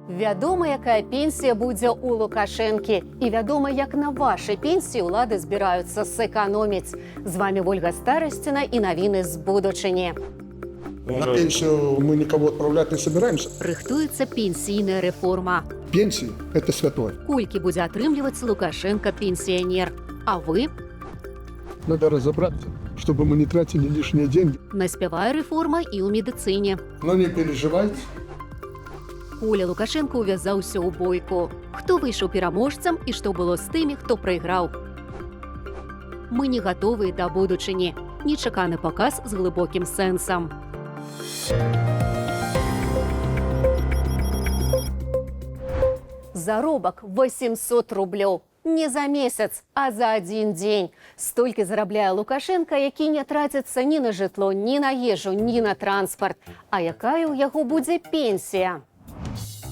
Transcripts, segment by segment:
Вядома, якая пенсія будзе ў Лукашэнкі. І вядома, як на вашай пенсіі ўлады збіраюцца сэканоміць. З вами Ольга Старасціна і навіны з будучыні. На пенсию мы никого отправлять не собираемся. Рыхтуецца пенсійная рэформа. Пенсии – это святое. Колькі будзе атрымліваць Лукашенко пенсіянер? А вы? Надо разобраться, чтобы мы не тратили лишние деньги. Наспявае рэформа і ў медыцыне. Но не переживайте. Коля Лукашенко увязаўся ў бойку. Хто выйшаў пераможцам і што было з тымі, хто прайграў? Мы не гатовыя да будучыні. Нечаканы паказ з глыбокім сэнсам. Заробак 800 рублёў. Не за месяц, а за один дзень. Столькі зарабляе Лукашенко, які не траціцца ні на жытло, ні на ежу, ні на транспарт. А якая ў яго будзе пенсія?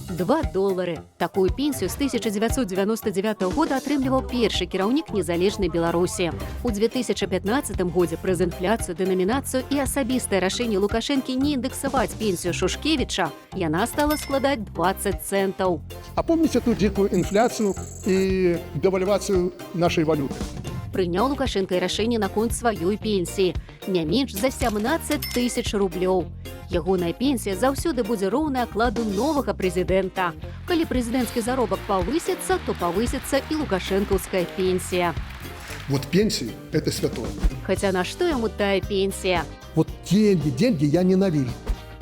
$2. Такую пенсію з 1999 года атрымліваў першы кіраўнік незалежнай Беларусі. У 2015 годзе праз інфляцыю, дэнамінацыю і асабістае рашэнне Лукашэнкі не індексаваць пенсію Шушкевіча, яна стала складаць 20 центаў. А помните ту дикую инфляцию и девальвацию нашей валюты? Прыняў Лукашенко і рашэнне наконт сваёй пенсіі. Не менш за 17 000 рублёў. Ягоная пенсія заўсёды будзе роўная акладу новага прэзідэнта. Калі прэзідэнцкі заробак павысіцца, то павысіцца і лукашэнкаўская пенсія. Вот пенсии – это святое. Хаця на што яму тая пенсія? Вот деньги я ненавижу.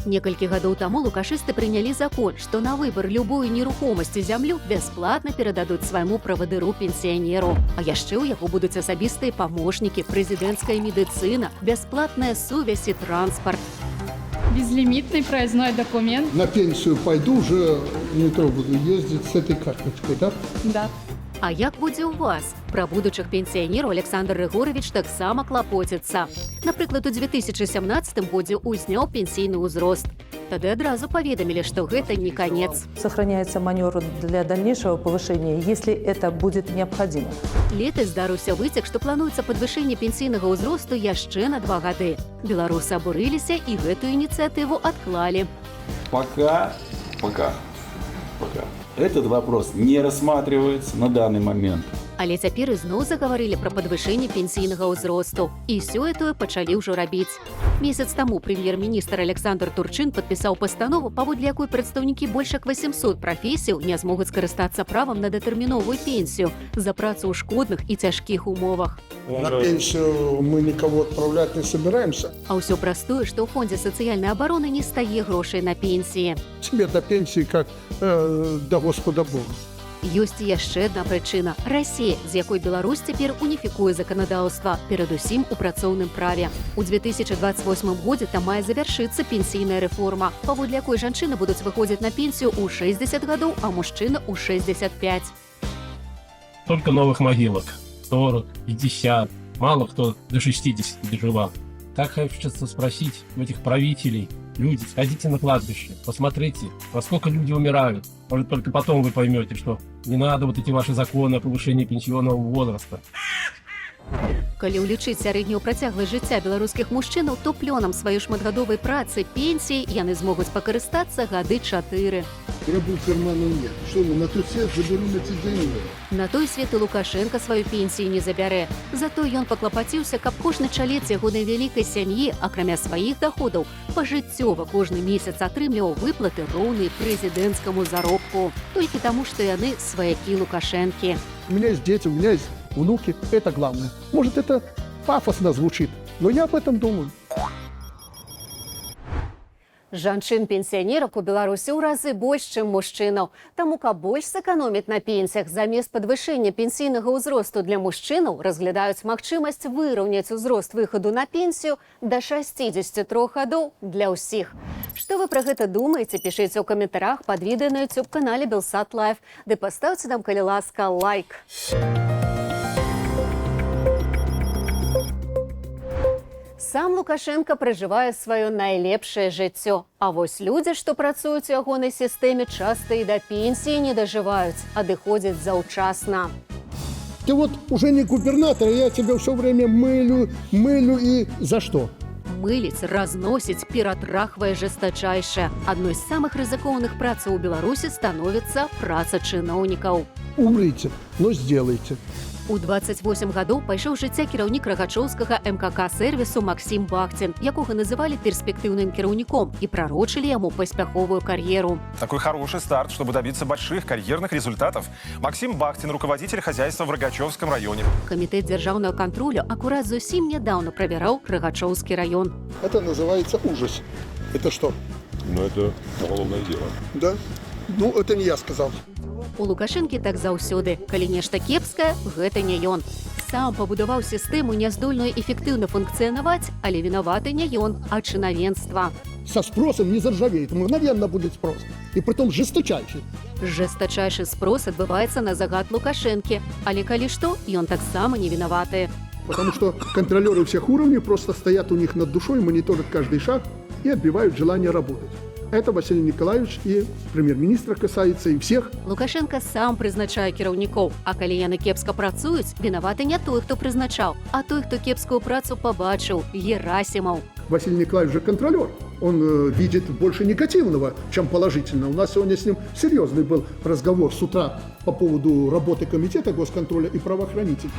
Некалькі гадоў таму лукашысты прынялі закон, што на выбар любой нерухомасці зямлю бясплатна перададуць свайму правадыру пенсіянеру. А яшчэ ў яго будуць асабістыя памочнікі, прэзідэнцкая медыцына, бясплатная сувязь і транспарт. Безлимитный проездной документ. На пенсию пойду, уже в метро буду ездить с этой карточкой, да? Да. А як будзе ў вас? Пра будучых пенсіянераў Александр Рыгорович таксама клапоціцца. Напрыклад, у 2017 годзе узняў пенсійны ўзрост. Тады адразу паведамілі, што гэта не канец. Сохраняется маневр для дальнейшего повышения, если это будет необходимо. Летась здарыўся выцек, што плануецца падвышэнне пенсійнага ўзросту яшчэ на 2 гады. Беларусы абурыліся і гэтую ініцыятыву адклалі. Пока. Этот вопрос не рассматривается на данный момент. Але цяпер ізноў загаварылі пра падвышэнне пенсійнага ўзросту. І сёе-тое пачалі ўжо рабіць. Месяц таму прэм'ер-міністр Александр Турчин падпісаў пастанову, паводле якой прадстаўнікі больш як 800 прафесіяў не змогуць скарыстацца правам на датэрміновую пенсію за працу ў шкодных і цяжкіх умовах. На пенсию мы никого отправлять не собираемся. А ўсё прастое, што ў фондзе сацыяльнай абароны не стае грошай на пенсіі. Тебе до пенсии как до Господа Бога. Ёсць і яшчэ адна прычына – Расія, з якой Беларусь цяпер уніфікуе заканадаўства, перадусім у працоўным праве. У 2028 годзе там мае завяршыцца пенсійная рэформа, паводле якой жанчыны будуць выходзіць на пенсію ў 60 гадоў, а мужчына ў 65. Только новых могилок. 40, 50. Мало кто до 60 доживал. Так хочется спросить у этих правителей. Люди, сходите на кладбище, посмотрите, насколько люди умирают. Может, только потом вы поймете, что не надо вот эти ваши законы о повышении пенсионного возраста. Калі ўлічыць сярэднюю працягласць жыцця беларускіх мужчынаў, то плёнам сваёй шматгадовай працы пенсіі яны змогуць пакарыстацца гады 4. Рабу кармана нет. Что мы на тот свет заберем эти деньги? На той свет і Лукашенко сваю пенсію не забярэ. Зато ён паклапаціўся, каб кожны чалец ягонай вялікай сям'і, акрамя сваіх доходаў, пажыццёва кожны месяц атрымліваў выплаты роўныя прэзідэнцкаму заробку. Толькі таму, што яны сваякі Лукашэнкі. У меня есть дети, у меня есть внуки. Это главное. Может, это пафосно звучит, но я об этом думаю. Жанчын-пенсіянерак у Беларусі ў разы больш, чым мужчынаў. Таму, каб больш сэканоміць на пенсіях, замест падвышэння пенсійнага ўзросту для мужчынаў разглядаюць магчымасць выраўняць узрост выхаду на пенсію да 63 гадоў для ўсіх. Што вы пра гэта думаеце, пішыце ў каментарах пад відэа на YouTube-канале Белсат Лайв. Ды пастаўце нам, калі ласка, лайк. Сам Лукашенко пражывае сваё найлепшае жыццё. А вось людзі, што працуюць у ягонай сістэме, часта і да пенсіі не дажываюць, адыходзяць заўчасна. Ты вот уже не губернатор, а я тебя все время мылю и за что? мыліць, разносіць, ператрахвае жестачайша. Адной з самых рызыкоўных працаў у Беларусі становіцца праца чыноўнікаў. Умрите, но сделайте. У 28 гадоў пайшоў з жыцця кіраўнік рагачоўскага МКК-сэрвісу Максім Бахцін, якога называлі перспектыўным кіраўніком і прарочылі яму паспяховую кар'еру. Такой хороший старт, чтобы добиться больших карьерных результатов. Максим Бахтин, руководитель хозяйства в Рогачевском районе. Камітэт дзяржаўнага кантролю акурат зусім нядаўна правяраў Рагачоўскі раён. Это называется ужас. Это что? Но это уголовное дело. Да? Ну, это не я сказал. У Лукашэнкі так заўсёды. Калі нешта кепскае, гэта не ён. Сам пабудаваў сістэму, няздольную эфектыўна функцыянаваць, але вінаваты не ён, а чынавенства. Со спросом не заржавеет, мгновенно будет спрос. И притом жесточайший. Жестачайшы спрос адбываецца на загад Лукашэнкі, але калі што, ён таксама не вінаваты. Потому что контролеры всех уровней просто стоят у них над душой, мониторят каждый шаг и отбивают желание работать. Это Василий Николаевич и премьер-министра касается, и всех. Лукашенко сам прызначае кіраўнікоў, а калі яны кепска працуюць, вінаваты не той, хто прызначаў, а той, хто кепскую працу пабачыў, Герасимов. Василий Николаевич же контролер. Он видит больше негативного, чем положительного. У нас сегодня с ним серьезный был разговор с утра по поводу работы комитета госконтроля и правоохранителей.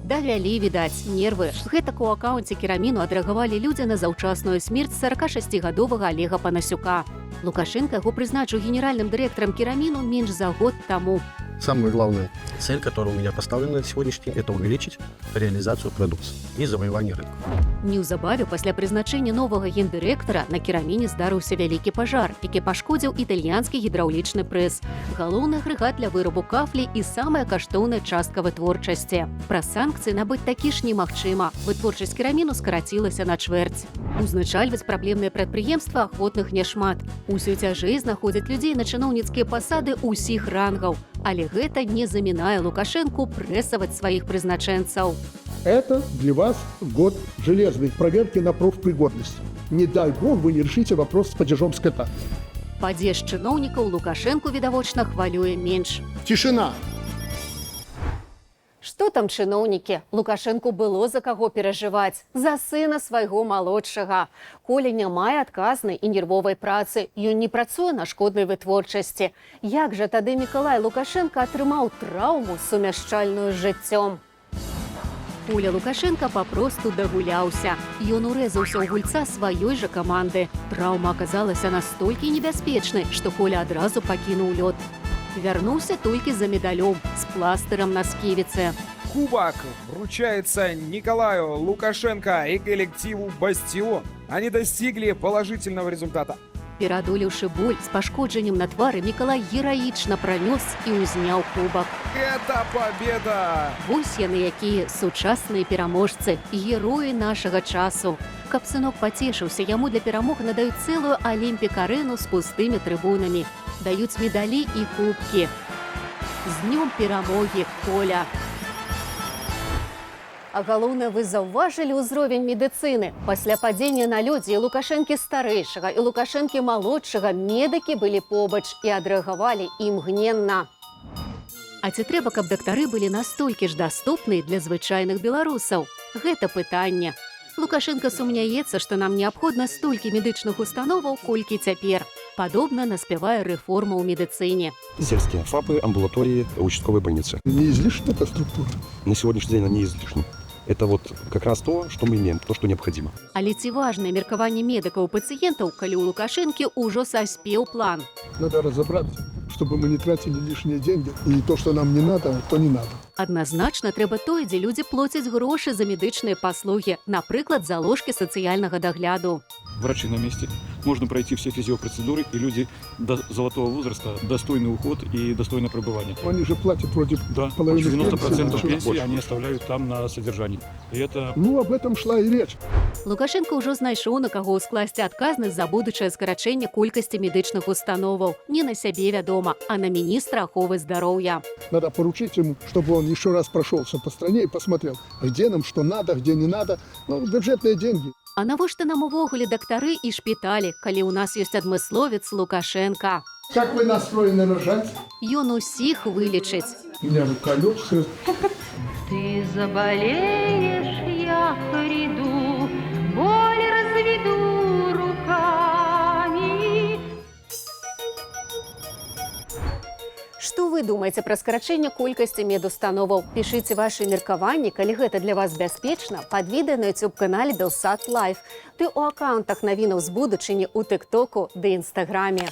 Давялі, відаць, нервы. Гэтак у акаунце Кераміну адрэагавалі людзі на заўчасную смерць 46-гадовага Олега Панасюка. Лукашенко яго прызначыў генеральным дырэктарам Кераміну менш за год таму. Самая главная цель, которая у меня поставлена на сегодняшний день, это увеличить реализацию продукции и завоевание рынка. Неўзабаве пасля прызначэння новага гендырэктара на Кераміне здарыўся вялікі пажар, які пашкодзіў італьянскі гідраўлічны прэс, галоўны агрэгат для вырабу кафлі і самая каштоўная частка вытворчасці. Праз санкцыі набыць такі ж немагчыма. Вытворчасць Кераміну скарацілася на чвэрць. Узначальваць праблемныя прадпрыемства ахвотных няшмат. Усё цяжэй знаходзяць людзей на чыноўніцкія пасады ўсіх рангаў. Але гэта не замінае Лукашэнку прэсаваць сваіх прызначэнцаў. Это для вас год железной проверки на профпригодность. Не дай бог вы не решите вопрос с падежом скота. Падеж чыноўнікаў Лукашэнку, відавочна, хвалюе менш. Тишина! Што там чыноўнікі? Лукашэнку было за каго перажываць. За сына свайго малодшага. Коля не мае адказнай і нервовай працы, ён не працуе на шкоднай вытворчасці. Як жа тады Мікалай Лукашенка атрымаў траўму, сумяшчальную з жыццём? Коля Лукашенка папросту дагуляўся. Ён урэзаўся ў гульца сваёй жа каманды. Траўма аказалася настолькі небяспечнай, што Коля адразу пакінуў лёд. Вярнуўся толькі за медалём, з пластырам на сківіцы. Кубок вручается Николаю Лукашенко и коллективу «Бастион». Они достигли положительного результата. Пераадолеўшы боль з пашкоджаннем на твары, Мікалай гераічна пранёс і ўзняў кубак. Это победа! Вось яны якія сучасныя пераможцы, героі нашага часу. Каб сынок пацешыўся, яму для перамог надаюць цэлую алімпік-арэну з пустымі трыбунамі. Даюць медалі і кубкі. З днём перамогі, Коля! А галоўнае, вы заўважылі ўзровень медыцыны. Пасля падзення на лёдзе і Лукашэнкі старэйшага, і Лукашэнкі малодшага медыкі былі побач і адрэагавалі імгненна. А ці трэба, каб дактары былі настолькі ж даступныя для звычайных беларусаў? Гэта пытанне. Лукашенко сумняецца, што нам неабходна столькі медычных установаў, колькі цяпер. Падобна наспявае рэформа ў медыцыне. Сельские ФАПы, амбулатории, участковые больницы. Не излишна эта структура? На сегодняшний день она не излишна. Это вот как раз то, что мы имеем, то, что необходимо. Але ці важнае меркаванне медыкаў пацыентаў, калі ў Лукашэнкі ўжо саспеў план? Надо разобраться, чтобы мы не тратили лишние деньги. И то, что нам не надо, то не надо. Адназначна трэба той, дзе людзі плоцяць грошы за медычныя паслугі, напрыклад, за ложкі сацыяльнага дагляду. Врачи на месте. Можно пройти все физиопроцедуры, и люди до золотого возраста достойный уход и достойное пребывание. Они же платят вроде Да, половину 90% пенсии они оставляют там на содержании. И это... Ну, об этом шла и речь. Лукашенко ўжо знайшоў, на каго скласці адказнасць за будучае скарачэнне колькасці медычных установаў. Не на сябе, вядома, а на міністра аховы здароўя. Надо поручить ему, чтобы он еще раз прошелся по стране и посмотрел, где нам что надо, где не надо. Ну, бюджетные деньги. А навошта нам увогуле дактары і шпіталі, калі ў нас ёсць адмысловец Лукашенко? Как вы настроены рожать? Ён усіх вылечыць. У меня рука лёгкая. Ты заболеешь, я приду, боль разведу руками. Што вы думаеце пра скарачэнне колькасці медустановаў? Пішыце вашы меркаванні, калі гэта для вас бяспечна, пад відэа на YouTube-канале Белсат Лайф, ды ў акаунтах навінаў з будучыні ў Тык-току ды Інстаграме.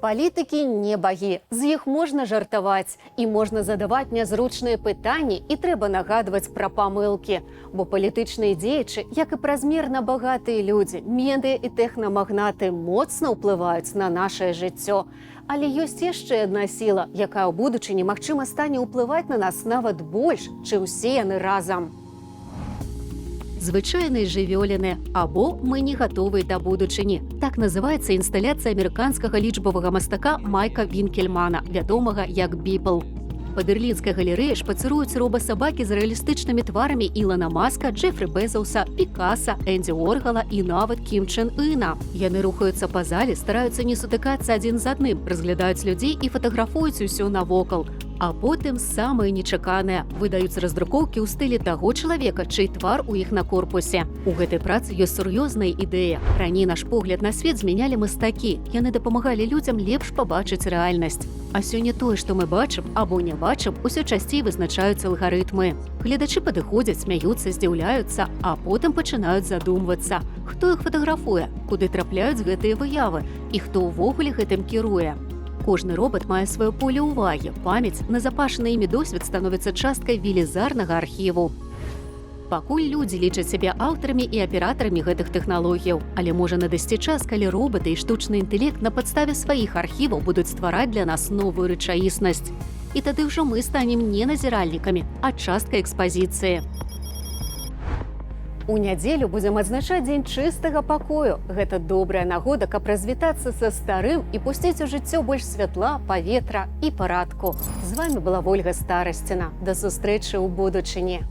Палітыкі не багі, з іх можна жартаваць і можна задаваць нязручныя пытанні і трэба нагадваць пра памылкі. Бо палітычныя дзеячы, як і празмерна багатыя людзі, медыя і тэхнамагнаты моцна ўплываюць на нашае жыццё. Але ёсць яшчэ адна сіла, якая ў будучыні, магчыма, стане ўплываць на нас нават больш, чым усе яны разам. Звычайныя жывёліны, або мы не гатовыя да будучыні. Так называецца інсталяцыя амерыканскага лічбавага мастака Майка Вінкельмана, вядомага як Біпл. Па берлінскай галерэі шпацыруюць робасабакі з рэалістычнымі тварамі Ілана Маска, Джефрі Безоуса, Пікаса, Энді Оргала і нават Кім Чен Іна. Яны рухаюцца па зале, стараюцца не сутыкацца адзін з адным, разглядаюць людзей і фатаграфуюць усё навокал. А потым самае нечаканае выдаюць раздрукоўкі ў стылі таго чалавека, чый твар у іх на корпусе. У гэтай працы ёсць сур'ёзная ідэя. Раней наш погляд на свет змянялі мастакі. Яны дапамагалі людзям лепш пабачыць рэальнасць. А сёння тое, што мы бачым або не бачым, усё часцей вызначаюць алгарытмы. Гледачы падыходзяць, смяюцца, здзіўляюцца, а потым пачынаюць задумвацца, хто іх фатаграфуе, куды трапляюць гэтыя выявы і хто ўвогуле гэтым кіруе. Кожны робат мае сваё поле ўвагі, памяць, назапашаны імі досвед становіцца часткай велізарнага архіву. Пакуль людзі лічаць сябе аўтарамі і аператарамі гэтых тэхналогіяў, але можа надысці час, калі робаты і штучны інтэлект на падставе сваіх архіваў будуць ствараць для нас новую рэчаіснасць. І тады ўжо мы станем не назіральнікамі, а часткай экспазіцыі. У нядзелю будзем адзначаць дзень чыстага пакою. Гэта добрая нагода, каб развітацца са старым і пусціць у жыццё больш святла, паветра і парадку. З вамі была Вольга Старасціна. Да сустрэчы ў будучыні.